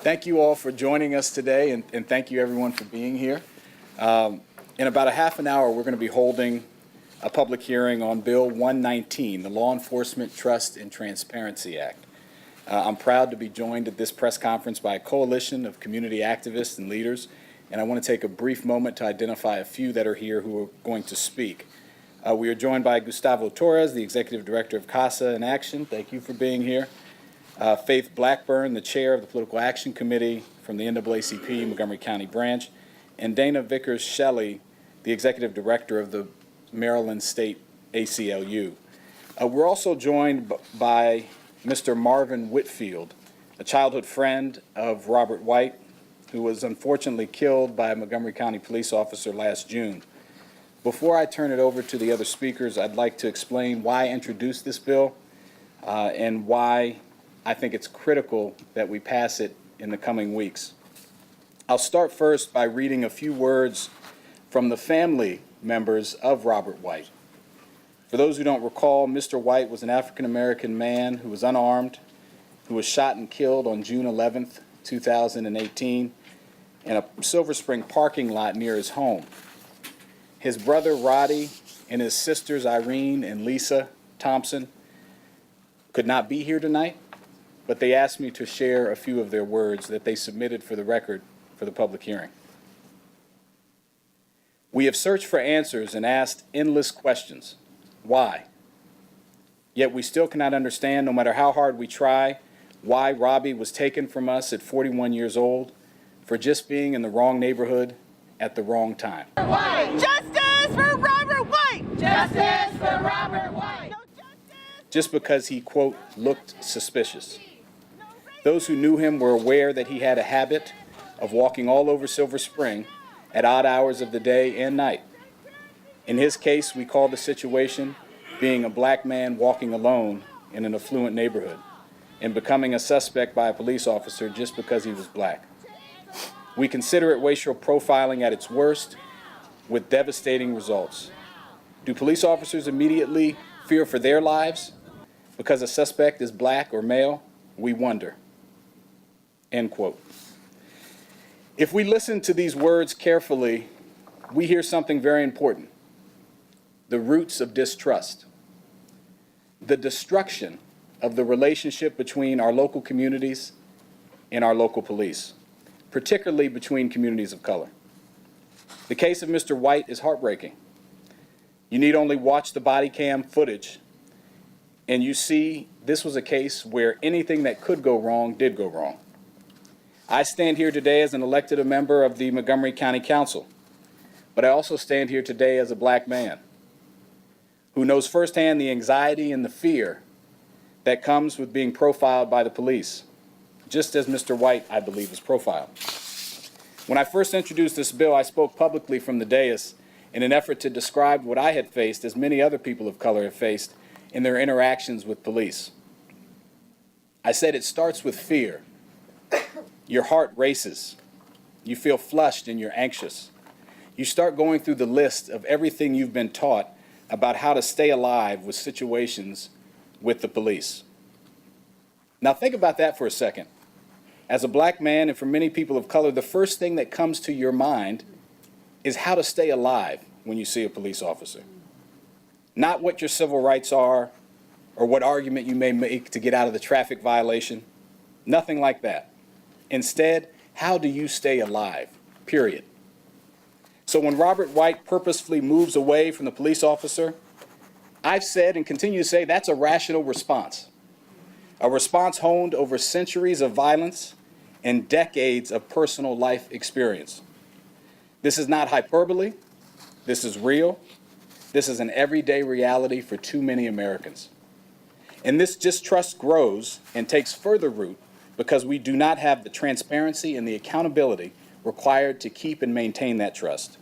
Thank you all for joining us today, and thank you everyone for being here. In about a half an hour, we're going to be holding a public hearing on Bill 119, the Law Enforcement Trust and Transparency Act. I'm proud to be joined at this press conference by a coalition of community activists and leaders, and I want to take a brief moment to identify a few that are here who are going to speak. We are joined by Gustavo Torres, the Executive Director of CASA in Action. Thank you for being here. Faith Blackburn, the Chair of the Political Action Committee from the NAACP Montgomery County Branch, and Dana Vickers-Shelley, the Executive Director of the Maryland State ACLU. We're also joined by Mr. Marvin Whitfield, a childhood friend of Robert White, who was unfortunately killed by a Montgomery County police officer last June. Before I turn it over to the other speakers, I'd like to explain why I introduced this bill and why I think it's critical that we pass it in the coming weeks. I'll start first by reading a few words from the family members of Robert White. For those who don't recall, Mr. White was an African-American man who was unarmed, who was shot and killed on June 11th, 2018 in a Silver Spring parking lot near his home. His brother Roddy and his sisters Irene and Lisa Thompson could not be here tonight, but they asked me to share a few of their words that they submitted for the record for the public hearing. We have searched for answers and asked endless questions. Why? Yet we still cannot understand, no matter how hard we try, why Robbie was taken from us at 41 years old for just being in the wrong neighborhood at the wrong time. Justice for Robert White! Justice for Robert White! Just because he, quote, looked suspicious. Those who knew him were aware that he had a habit of walking all over Silver Spring at odd hours of the day and night. In his case, we call the situation being a black man walking alone in an affluent neighborhood and becoming a suspect by a police officer just because he was black. We consider it racial profiling at its worst, with devastating results. Do police officers immediately fear for their lives because a suspect is black or male? We wonder. End quote. If we listen to these words carefully, we hear something very important: the roots of distrust, the destruction of the relationship between our local communities and our local police, particularly between communities of color. The case of Mr. White is heartbreaking. You need only watch the body cam footage, and you see this was a case where anything that could go wrong did go wrong. I stand here today as an elected member of the Montgomery County Council, but I also stand here today as a black man who knows firsthand the anxiety and the fear that comes with being profiled by the police, just as Mr. White, I believe, is profiled. When I first introduced this bill, I spoke publicly from the dais in an effort to describe what I had faced, as many other people of color have faced, in their interactions with police. I said it starts with fear. Your heart races. You feel flushed and you're anxious. You start going through the list of everything you've been taught about how to stay alive with situations with the police. Now think about that for a second. As a black man, and for many people of color, the first thing that comes to your mind is how to stay alive when you see a police officer. Not what your civil rights are or what argument you may make to get out of the traffic violation. Nothing like that. Instead, how do you stay alive? Period. So when Robert White purposefully moves away from the police officer, I've said and continue to say that's a rational response. A response honed over centuries of violence and decades of personal life experience. This is not hyperbole. This is real. This is an everyday reality for too many Americans. And this distrust grows and takes further root because we do not have the transparency and the accountability required to keep and maintain that trust.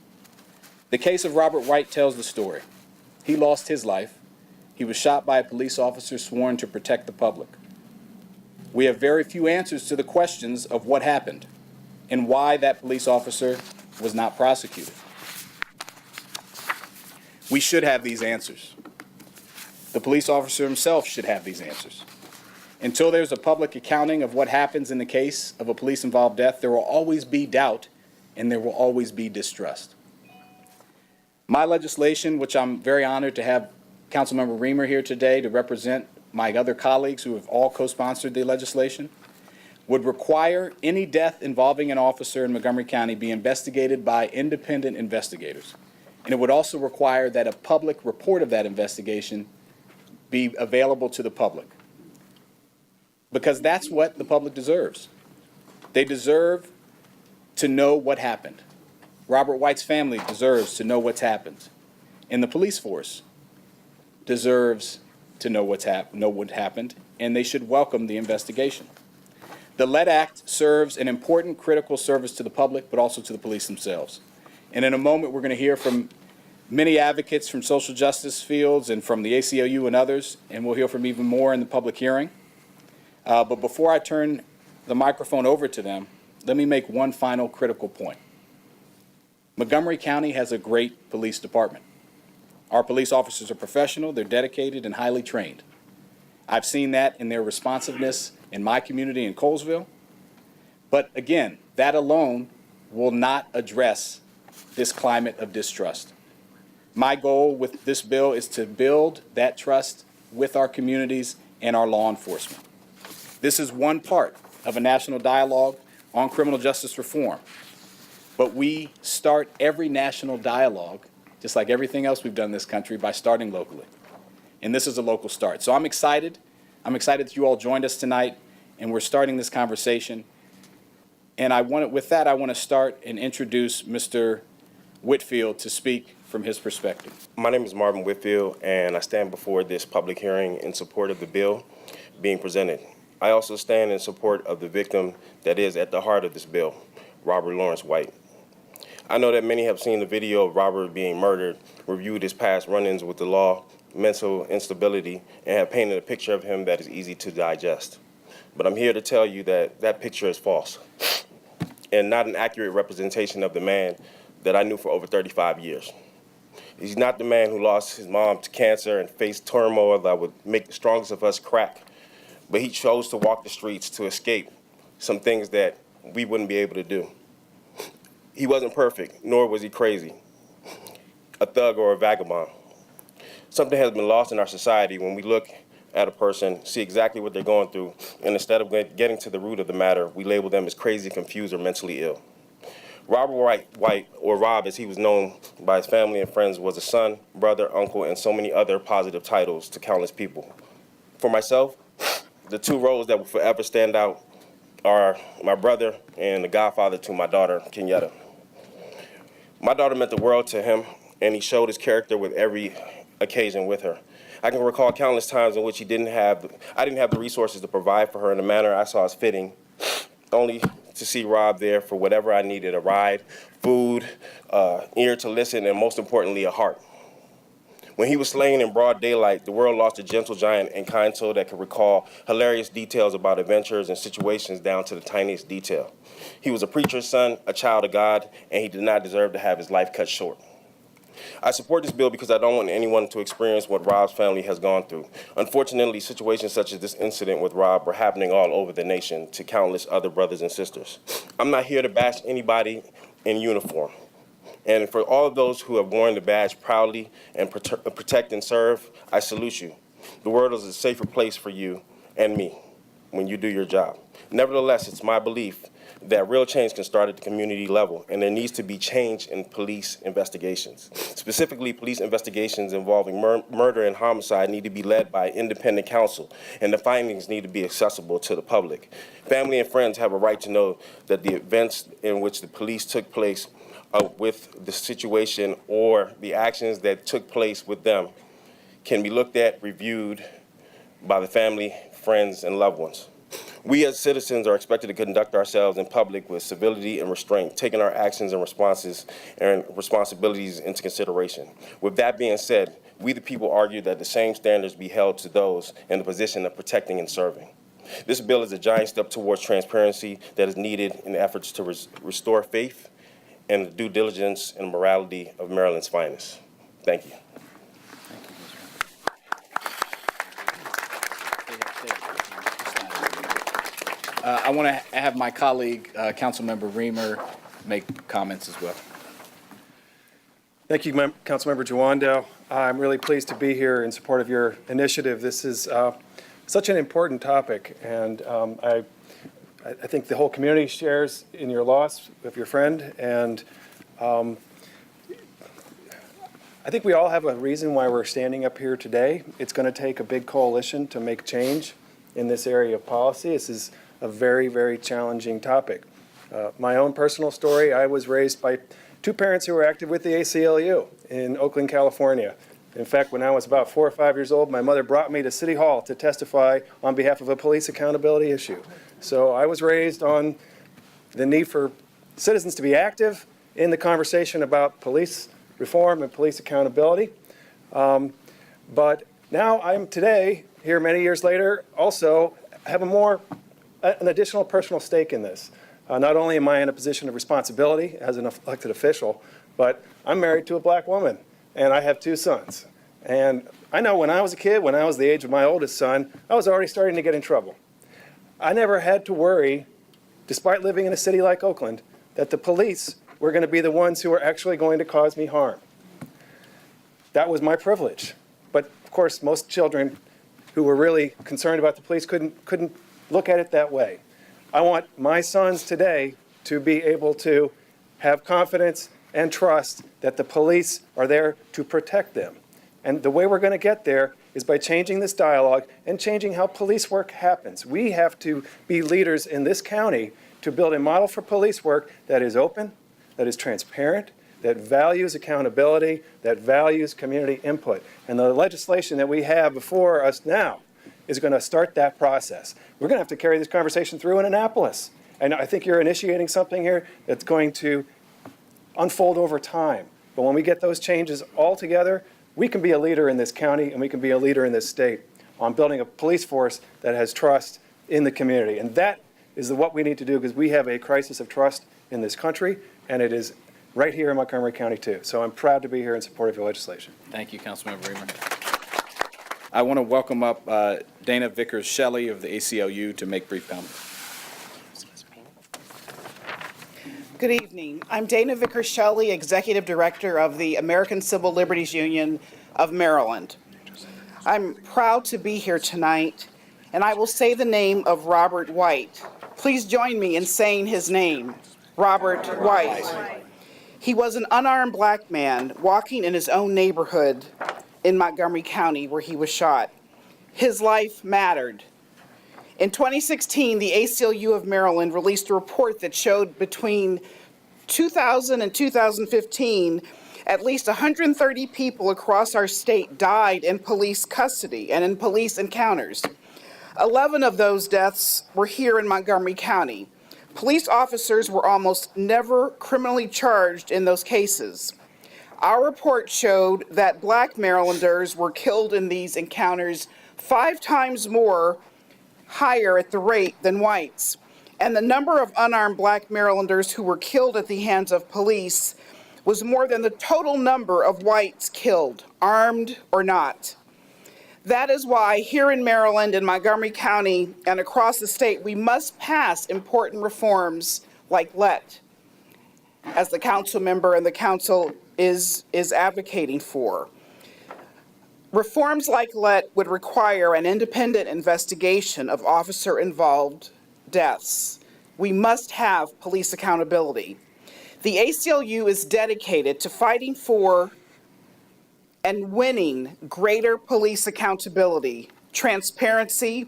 The case of Robert White tells the story. He lost his life. He was shot by a police officer sworn to protect the public. We have very few answers to the questions of what happened and why that police officer was not prosecuted. We should have these answers. The police officer himself should have these answers. Until there's a public accounting of what happens in the case of a police-involved death, there will always be doubt and there will always be distrust. My legislation, which I'm very honored to have Councilmember Reamer here today to represent my other colleagues who have all co-sponsored the legislation, would require any death involving an officer in Montgomery County be investigated by independent investigators. And it would also require that a public report of that investigation be available to the public. Because that's what the public deserves. They deserve to know what happened. Robert White's family deserves to know what's happened. And the police force deserves to know what happened, and they should welcome the investigation. The LED Act serves an important critical service to the public, but also to the police themselves. And in a moment, we're going to hear from many advocates from social justice fields and from the ACLU and others, and we'll hear from even more in the public hearing. But before I turn the microphone over to them, let me make one final critical point. Montgomery County has a great police department. Our police officers are professional, they're dedicated, and highly trained. I've seen that in their responsiveness in my community in Colesville. But again, that alone will not address this climate of distrust. My goal with this bill is to build that trust with our communities and our law enforcement. This is one part of a national dialogue on criminal justice reform. But we start every national dialogue, just like everything else we've done in this country, by starting locally. And this is a local start. So I'm excited. I'm excited that you all joined us tonight, and we're starting this conversation. And with that, I want to start and introduce Mr. Whitfield to speak from his perspective. My name is Marvin Whitfield, and I stand before this public hearing in support of the bill being presented. I also stand in support of the victim that is at the heart of this bill, Robert Lawrence White. I know that many have seen the video of Robert being murdered, reviewed his past run-ins with the law, mental instability, and have painted a picture of him that is easy to digest. But I'm here to tell you that that picture is false and not an accurate representation of the man that I knew for over 35 years. He's not the man who lost his mom to cancer and faced turmoil that would make the strongest of us crack, but he chose to walk the streets to escape some things that we wouldn't be able to do. He wasn't perfect, nor was he crazy, a thug or a vagabond. Something has been lost in our society when we look at a person, see exactly what they're going through, and instead of getting to the root of the matter, we label them as crazy, confused, or mentally ill. Robert White, or Rob as he was known by his family and friends, was a son, brother, uncle, and so many other positive titles to countless people. For myself, the two roles that will forever stand out are my brother and the godfather to my daughter, Kenyatta. My daughter meant the world to him, and he showed his character with every occasion with her. I can recall countless times in which I didn't have the resources to provide for her in a manner I saw as fitting, only to see Rob there for whatever I needed, a ride, food, ear to listen, and most importantly, a heart. When he was slain in broad daylight, the world lost a gentle giant and kind soul that could recall hilarious details about adventures and situations down to the tiniest detail. He was a preacher's son, a child of God, and he did not deserve to have his life cut short. I support this bill because I don't want anyone to experience what Rob's family has gone through. Unfortunately, situations such as this incident with Rob are happening all over the nation to countless other brothers and sisters. I'm not here to bash anybody in uniform. And for all of those who have worn the badge proudly and protect and serve, I salute you. The world is a safer place for you and me when you do your job. Nevertheless, it's my belief that real change can start at the community level, and there needs to be change in police investigations. Specifically, police investigations involving murder and homicide need to be led by independent counsel, and the findings need to be accessible to the public. Family and friends have a right to know that the events in which the police took place with the situation or the actions that took place with them can be looked at, reviewed by the family, friends, and loved ones. We as citizens are expected to conduct ourselves in public with civility and restraint, taking our actions and responses and responsibilities into consideration. With that being said, we the people argue that the same standards be held to those in the position of protecting and serving. This bill is a giant step towards transparency that is needed in efforts to restore faith and the due diligence and morality of Maryland's finest. Thank you. I want to have my colleague, Councilmember Reamer, make comments as well. Thank you, Councilmember Jawando. I'm really pleased to be here in support of your initiative. This is such an important topic, and I think the whole community shares in your loss of your friend, and I think we all have a reason why we're standing up here today. It's going to take a big coalition to make change in this area of policy. This is a very, very challenging topic. My own personal story, I was raised by two parents who were active with the ACLU in Oakland, California. In fact, when I was about 4 or 5 years old, my mother brought me to City Hall to testify on behalf of a police accountability issue. So I was raised on the need for citizens to be active in the conversation about police reform and police accountability. But now I'm today, here many years later, also have an additional personal stake in this. Not only am I in a position of responsibility as an elected official, but I'm married to a black woman, and I have 2 sons. And I know when I was a kid, when I was the age of my oldest son, I was already starting to get in trouble. I never had to worry, despite living in a city like Oakland, that the police were going to be the ones who were actually going to cause me harm. That was my privilege. But of course, most children who were really concerned about the police couldn't look at it that way. I want my sons today to be able to have confidence and trust that the police are there to protect them. And the way we're going to get there is by changing this dialogue and changing how police work happens. We have to be leaders in this county to build a model for police work that is open, that is transparent, that values accountability, that values community input. And the legislation that we have before us now is going to start that process. We're going to have to carry this conversation through in Annapolis. And I think you're initiating something here that's going to unfold over time. But when we get those changes all together, we can be a leader in this county and we can be a leader in this state on building a police force that has trust in the community. And that is what we need to do, because we have a crisis of trust in this country, and it is right here in Montgomery County too. So I'm proud to be here in support of your legislation. Thank you, Councilmember Reamer. I want to welcome up Dana Vickers-Shelley of the ACLU to make brief comments. Good evening. I'm Dana Vickers-Shelley, Executive Director of the American Civil Liberties Union of Maryland. I'm proud to be here tonight, and I will say the name of Robert White. Please join me in saying his name, Robert White. He was an unarmed black man walking in his own neighborhood in Montgomery County where he was shot. His life mattered. In 2016, the ACLU of Maryland released a report that showed between 2000 and 2015, at least 130 people across our state died in police custody and in police encounters. 11 of those deaths were here in Montgomery County. Police officers were almost never criminally charged in those cases. Our report showed that black Marylanders were killed in these encounters 5 times more higher at the rate than whites. And the number of unarmed black Marylanders who were killed at the hands of police was more than the total number of whites killed, armed or not. That is why here in Maryland, in Montgomery County, and across the state, we must pass important reforms like LET, as the council member and the council is advocating for. Reforms like LET would require an independent investigation of officer-involved deaths. We must have police accountability. The ACLU is dedicated to fighting for and winning greater police accountability, transparency,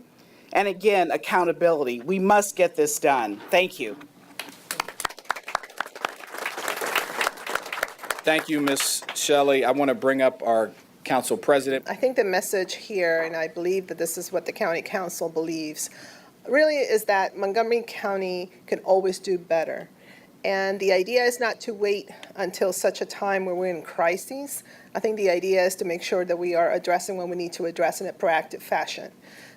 and again, accountability. We must get this done. Thank you. Thank you, Ms. Shelley. I want to bring up our council president. I think the message here, and I believe that this is what the county council believes, really is that Montgomery County can always do better. And the idea is not to wait until such a time where we're in crises. I think the idea is to make sure that we are addressing what we need to address in a proactive fashion.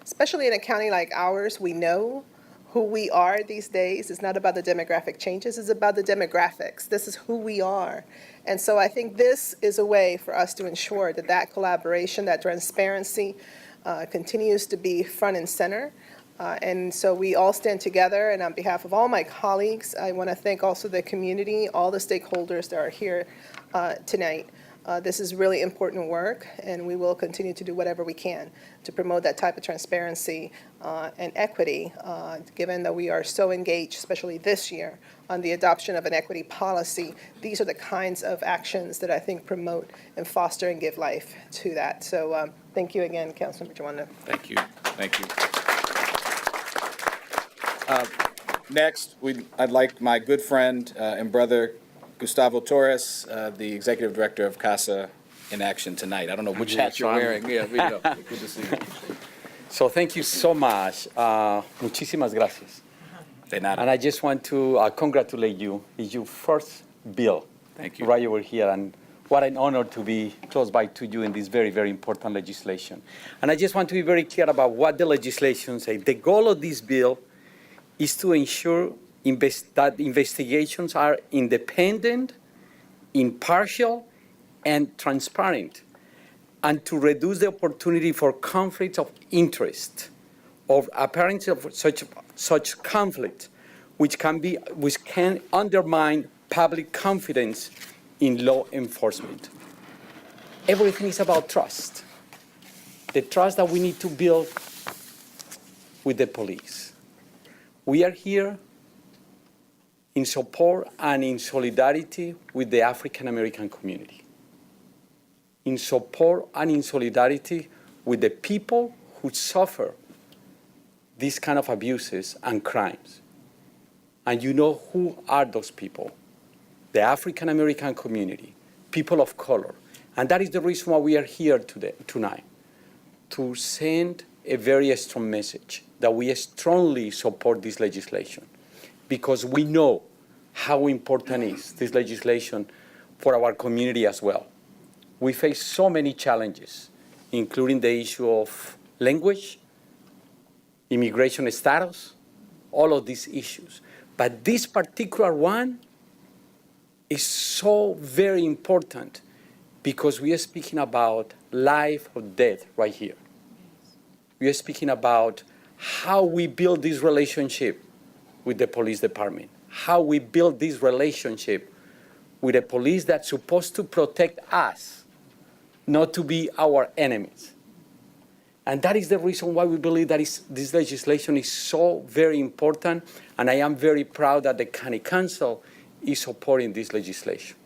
Especially in a county like ours, we know who we are these days. It's not about the demographic changes, it's about the demographics. This is who we are. And so I think this is a way for us to ensure that that collaboration, that transparency continues to be front and center. And so we all stand together, and on behalf of all my colleagues, I want to thank also the community, all the stakeholders that are here tonight. This is really important work, and we will continue to do whatever we can to promote that type of transparency and equity, given that we are so engaged, especially this year, on the adoption of an equity policy. These are the kinds of actions that I think promote and foster and give life to that. So thank you again, Councilmember Jawando. Thank you. Thank you. Next, I'd like my good friend and brother, Gustavo Torres, the Executive Director of CASA, in action tonight. I don't know which hat you're wearing. Yeah, we know. Good to see you. So thank you so much. Muchísimas gracias. De nada. And I just want to congratulate you. It's your first bill. Thank you. Right over here. And what an honor to be close by to you in this very, very important legislation. And I just want to be very clear about what the legislation says. The goal of this bill is to ensure that investigations are independent, impartial, and transparent, and to reduce the opportunity for conflicts of interest or appearance of such conflict, which can undermine public confidence in law enforcement. Everything is about trust. The trust that we need to build with the police. We are here in support and in solidarity with the African American community. In support and in solidarity with the people who suffer these kind of abuses and crimes. And you know who are those people? The African American community, people of color. And that is the reason why we are here tonight, to send a very strong message that we strongly support this legislation, because we know how important is this legislation for our community as well. We face so many challenges, including the issue of language, immigration status, all of these issues. But this particular one is so very important because we are speaking about life or death right here. We are speaking about how we build this relationship with the police department, how we build this relationship with a police that's supposed to protect us, not to be our enemies. And that is the reason why we believe that this legislation is so very important, and I am very proud that the County Council is supporting this legislation.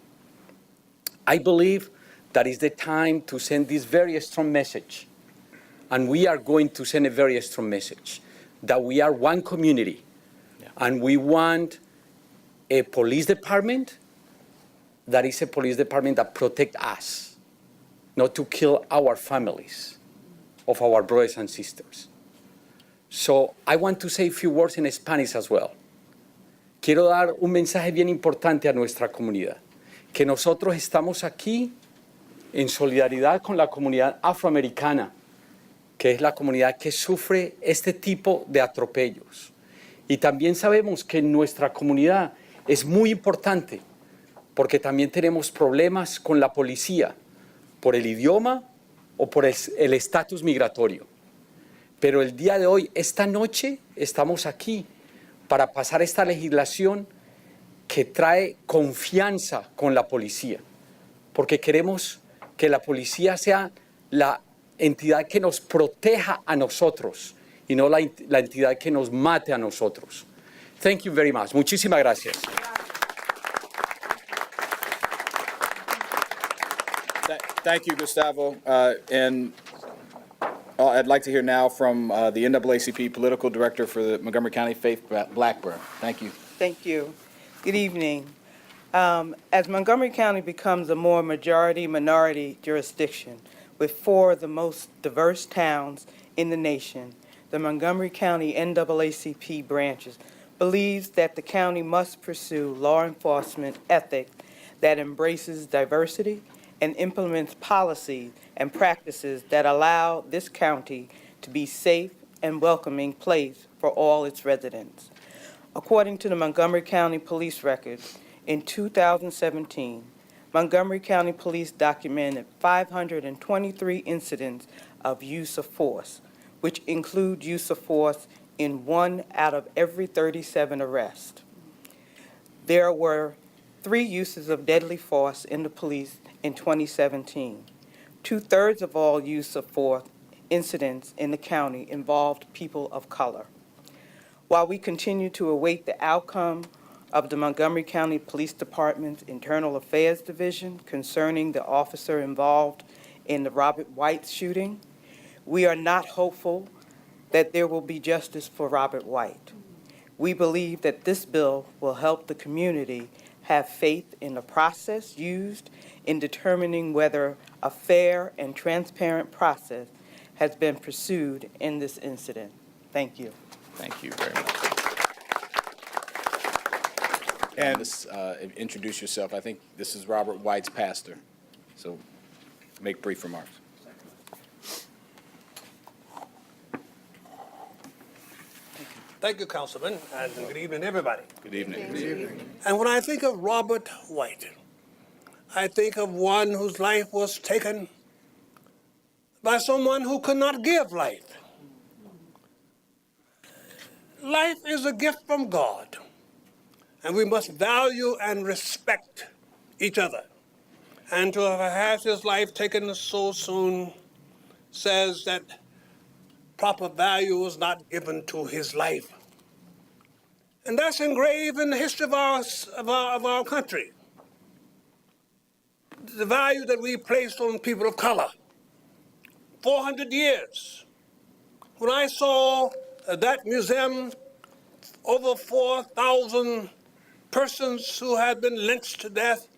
I believe that is the time to send this very strong message, and we are going to send a very strong message, that we are one community, and we want a police department that is a police department that protects us, not to kill our families of our brothers and sisters. So I want to say a few words in Spanish as well. Quiero dar un mensaje bien importante a nuestra comunidad, que nosotros estamos aquí en solidaridad con la comunidad afroamericana, que es la comunidad que sufre este tipo de atropellos. Y también sabemos que en nuestra comunidad es muy importante porque también tenemos problemas con la policía por el idioma o por el estatus migratorio. Pero el día de hoy, esta noche, estamos aquí para pasar esta legislación que trae confianza con la policía, porque queremos que la policía sea la entidad que nos proteja a nosotros y no la entidad que nos mate a nosotros. Thank you very much. Muchísimas gracias. Thank you, Gustavo. And I'd like to hear now from the NAACP Political Director for the Montgomery County, Faith Blackburn. Thank you. Thank you. Good evening. As Montgomery County becomes a more majority-minority jurisdiction with 4 of the most diverse towns in the nation, the Montgomery County NAACP branches believes that the county must pursue law enforcement ethic that embraces diversity and implements policies and practices that allow this county to be safe and welcoming place for all its residents. According to the Montgomery County Police records, in 2017, Montgomery County Police documented 523 incidents of use of force, which include use of force in 1 out of every 37 arrests. There were 3 uses of deadly force in the police in 2017. 2/3 of all use of force incidents in the county involved people of color. While we continue to await the outcome of the Montgomery County Police Department's Internal Affairs Division concerning the officer involved in the Robert White shooting, we are not hopeful that there will be justice for Robert White. We believe that this bill will help the community have faith in the process used in determining whether a fair and transparent process has been pursued in this incident. Thank you. Thank you very much. And introduce yourself. I think this is Robert White's pastor, so make brief remarks. Thank you, Councilman, and good evening, everybody. Good evening. Good evening. And when I think of Robert White, I think of one whose life was taken by someone who could not give life. Life is a gift from God, and we must value and respect each other. And to have had his life taken so soon says that proper value was not given to his life. And that's engraved in the history of our country. The value that we placed on people of color. 400 years. When I saw that museum, over 4,000 persons who had been lynched to death,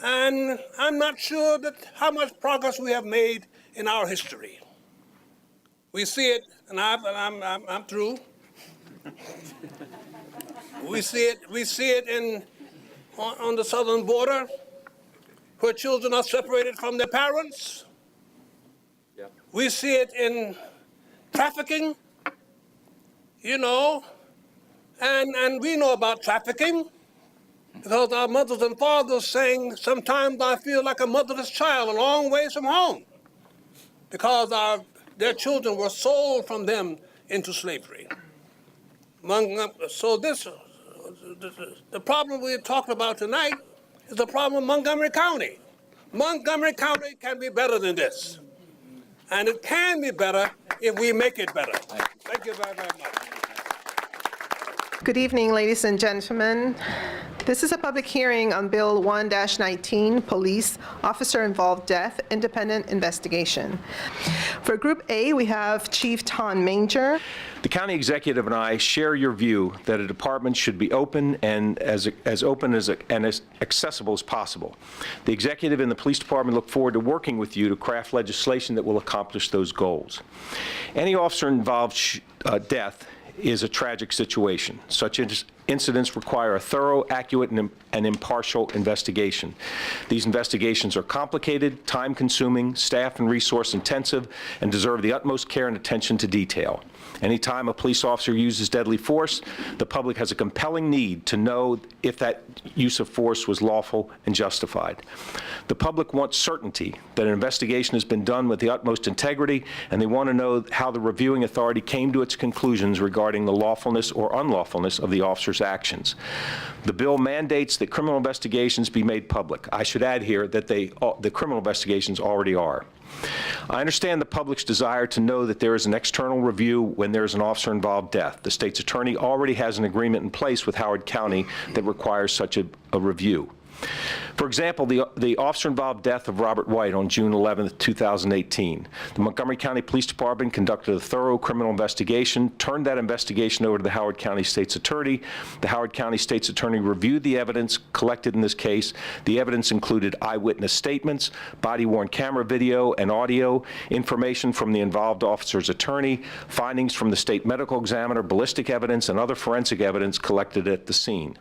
and I'm not sure that how much progress we have made in our history. We see it, and I'm through. We see it on the southern border, where children are separated from their parents. Yep. We see it in trafficking, and we know about trafficking because our mothers and fathers saying, sometimes I feel like a motherless child a long ways from home because their children were sold from them into slavery. So the problem we're talking about tonight is the problem of Montgomery County. Montgomery County can be better than this. And it can be better if we make it better. Thank you very, very much. Good evening, ladies and gentlemen. This is a public hearing on Bill 1-19, Police Officer-Involved Death, Independent Investigation. For Group A, we have Chief Tom Manger. The county executive and I share your view that a department should be open and as open and as accessible as possible. The executive and the police department look forward to working with you to craft legislation that will accomplish those goals. Any officer-involved death is a tragic situation. Such incidents require a thorough, accurate, and impartial investigation. These investigations are complicated, time-consuming, staff and resource-intensive, and deserve the utmost care and attention to detail. Anytime a police officer uses deadly force, the public has a compelling need to know if that use of force was lawful and justified. The public wants certainty that an investigation has been done with the utmost integrity, and they want to know how the reviewing authority came to its conclusions regarding the lawfulness or unlawfulness of the officer's actions. The bill mandates that criminal investigations be made public. I should add here that the criminal investigations already are. I understand the public's desire to know that there is an external review when there is an officer-involved death. The state's attorney already has an agreement in place with Howard County that requires such a review. For example, the officer-involved death of Robert White on June 11, 2018. The Montgomery County Police Department conducted a thorough criminal investigation, turned that investigation over to the Howard County State's Attorney. The Howard County State's Attorney reviewed the evidence collected in this case. The evidence included eyewitness statements, body-worn camera video and audio, information from the involved officer's attorney, findings from the state medical examiner, ballistic evidence, and other forensic evidence collected at the scene.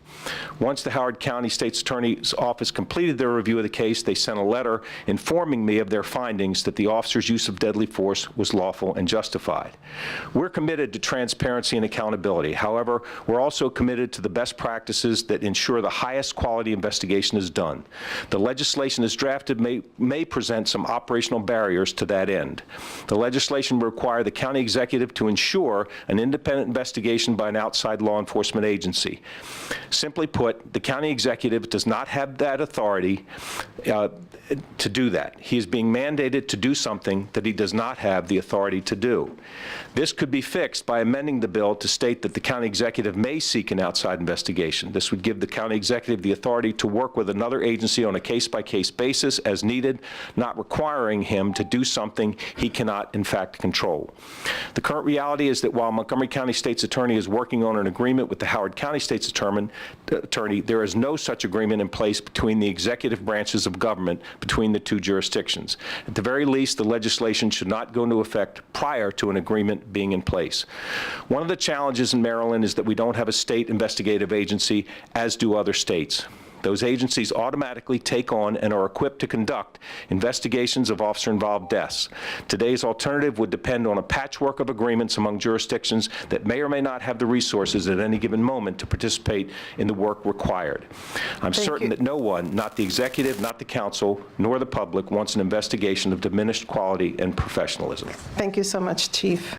Once the Howard County State's Attorney Chief's Office completed their review of the case, they sent a letter informing me of their findings that the officer's use of deadly force was lawful and justified. We're committed to transparency and accountability. However, we're also committed to the best practices that ensure the highest quality investigation is done. The legislation as drafted may present some operational barriers to that end. The legislation will require the county executive to ensure an independent investigation by an outside law enforcement agency. Simply put, the county executive does not have that authority to do that. He is being mandated to do something that he does not have the authority to do. This could be fixed by amending the bill to state that the county executive may seek an outside investigation. This would give the county executive the authority to work with another agency on a case-by-case basis as needed, not requiring him to do something he cannot, in fact, control. The current reality is that while Montgomery County State's Attorney is working on an agreement with the Howard County State's Attorney, there is no such agreement in place between the executive branches of government between the two jurisdictions. At the very least, the legislation should not go into effect prior to an agreement being in place. One of the challenges in Maryland is that we don't have a state investigative agency, as do other states. Those agencies automatically take on and are equipped to conduct investigations of officer-involved deaths. Today's alternative would depend on a patchwork of agreements among jurisdictions that may or may not have the resources at any given moment to participate in the work required. I'm certain that no one, not the executive, not the council, nor the public, wants an investigation of diminished quality and professionalism. Thank you so much, Chief.